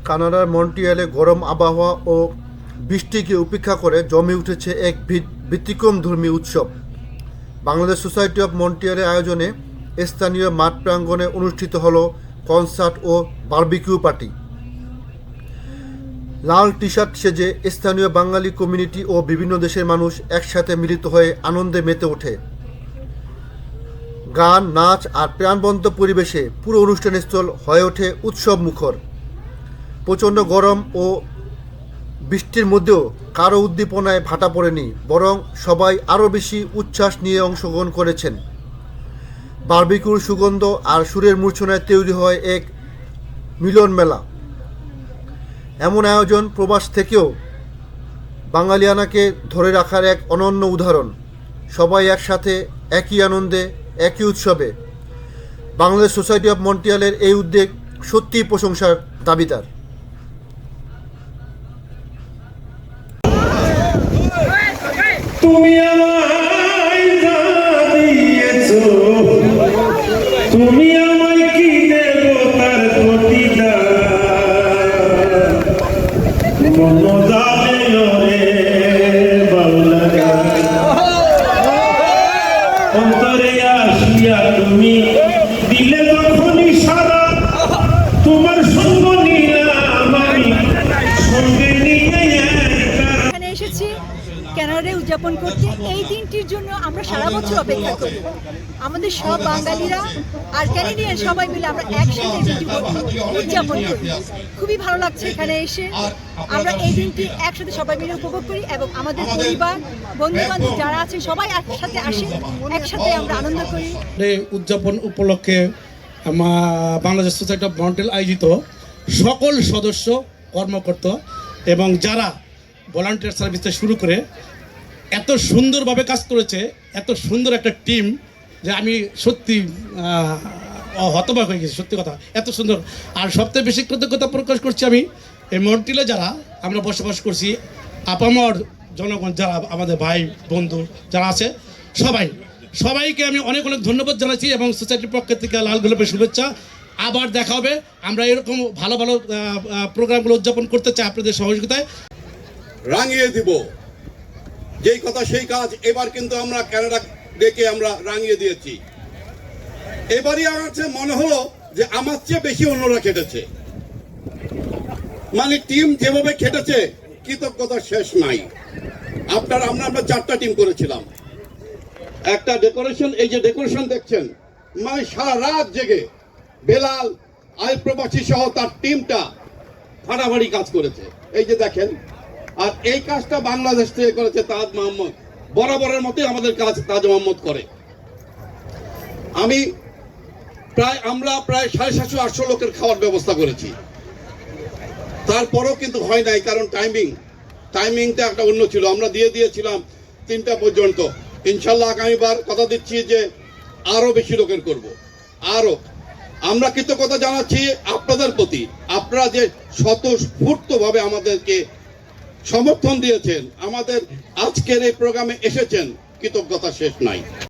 কানাডার মন্ট্রিয়ালে গরম আবহাওয়া ও বৃষ্টিকে উপেক্ষা করে জমে উঠেছে এক ব্যতিক্রমধর্মী উৎসব। বাংলাদেশ সোসাইটি অব মন্ট্রিয়ালের আয়োজনে স্থানীয় মাঠ প্রাঙ্গণে অনুষ্ঠিত হলো কনসার্ট ও বারবিকিউ পার্টি। লাল টি শার্ট সেজে স্থানীয় বাঙালি কমিউনিটি ও বিভিন্ন দেশের মানুষ একসাথে মিলিত হয়ে আনন্দে মেতে ওঠে। গান, নাচ আর প্রাণবন্ত পরিবেশে পুরো অনুষ্ঠানস্থল হয়ে ওঠে উৎসব মুখর। প্রচণ্ড গরম ও বৃষ্টির মধ্যেও কারো উদ্দীপনায় ভাটা পড়েনি, বরং সবাই আরও বেশি উচ্ছ্বাস নিয়ে অংশগ্রহণ করেছেন। বারবিকিউর সুগন্ধ আর সুরের মূর্ছনায় তৈরি হয় এক মিলন মেলা। এমন আয়োজন প্রবাস থেকেও বাঙালিয়ানাকে ধরে রাখার এক অনন্য উদাহরণ। সবাই একসাথে, একই আনন্দে, একই উৎসবে। বাংলাদেশ সোসাইটি অব মন্ট্রিয়ালের এই উদ্যোগ সত্যিই প্রশংসার দাবিদার। তুমি আমায় যা দিয়েছো, তুমি আমায় কি দেব তার প্রতিদান। মন জানে রে বাউলা, অন্তরে আসিয়া তুমি দিলে যখনই সারা, তোমার সঙ্গ নিলাম আমি সঙ্গে নিয়ে এখানে এসেছি কানাডায় উদযাপন করতে। এই দিনটির জন্য আমরা সারা বছর অপেক্ষা করি। আমাদের সব বাঙালিরা আর ক্যানাডিয়ান সবাই মিলে আমরা একসাথে এই দিনটি উদযাপন করি। খুবই ভালো লাগছে এখানে এসে। আমরা এই দিনটি একসাথে সবাই মিলে উপভোগ করি এবং আমাদের পরিবার, বন্ধু-বান্ধব যারা আছে সবাই একসাথে আসে, একসাথে আমরা আনন্দ করি। উদযাপন উপলক্ষে বাংলাদেশ সোসাইটি অব মন্ট্রিয়াল আয়োজিত সকল সদস্য, কর্মকর্তা এবং যারা ভলান্টিয়ার সার্ভিস থেকে শুরু করে এত সুন্দরভাবে কাজ করেছে, এত সুন্দর একটা টিম যে আমি সত্যি হতবাক হয়ে গেছি। সত্যি কথা, এত সুন্দর। আর সবথেকে বেশি কৃতজ্ঞতা প্রকাশ করছি আমি এই মন্ট্রিয়ালে যারা আমরা বসবাস করছি, আপামর জনগণ, যারা আমাদের ভাই বন্ধু যারা আছে, সবাইকে আমি অনেক অনেক ধন্যবাদ জানাচ্ছি এবং সোসাইটির পক্ষ থেকে লাল গোলাপের শুভেচ্ছা। আবার দেখা হবে। আমরা এরকম ভালো ভালো প্রোগ্রামগুলো উদযাপন করতে চাই আপনাদের সহযোগিতায়। রাঙিয়ে দিব যেই কথা সেই কাজ। এবার কিন্তু আমরা কানাডা ডেকে আমরা রাঙিয়ে দিয়েছি। এবারই আমার মনে হলো যে আমার চেয়ে বেশি অন্যরা খেটেছে। মানে টিম যেভাবে খেটেছে, কৃতজ্ঞতার শেষ নাই। আমরা 4টা টিম করেছিলাম। একটা ডেকোরেশন, এই যে ডেকোরেশন দেখছেন, মানে সারা রাত জেগে বেলাল, আই প্রবাসী সহ তার টিমটা ফাটাফাটি কাজ করেছে। এই যে দেখেন, আর এই কাজটা বাংলাদেশ থেকে করেছে তাজ মোহাম্মদ। বরাবরের মতোই আমাদের কাজ তাজ মোহাম্মদ করে। আমরা প্রায় 750-800 লোকের খাওয়ার ব্যবস্থা করেছি। তারপরও কিন্তু হয় নাই, কারণ টাইমিংটা একটা অন্য ছিল। আমরা দিয়ে দিয়েছিলাম 3টা পর্যন্ত। ইনশাল্লাহ আগামীবার কথা দিচ্ছি যে আরো বেশি লোকের করব। আরো আমরা কৃতজ্ঞতা জানাচ্ছি আপনাদের প্রতি। আপনারা যে স্বতঃস্ফূর্তভাবে আমাদেরকে সমর্থন দিয়েছেন, আমাদের আজকের এই প্রোগ্রামে এসেছেন, কৃতজ্ঞতা শেষ নাই।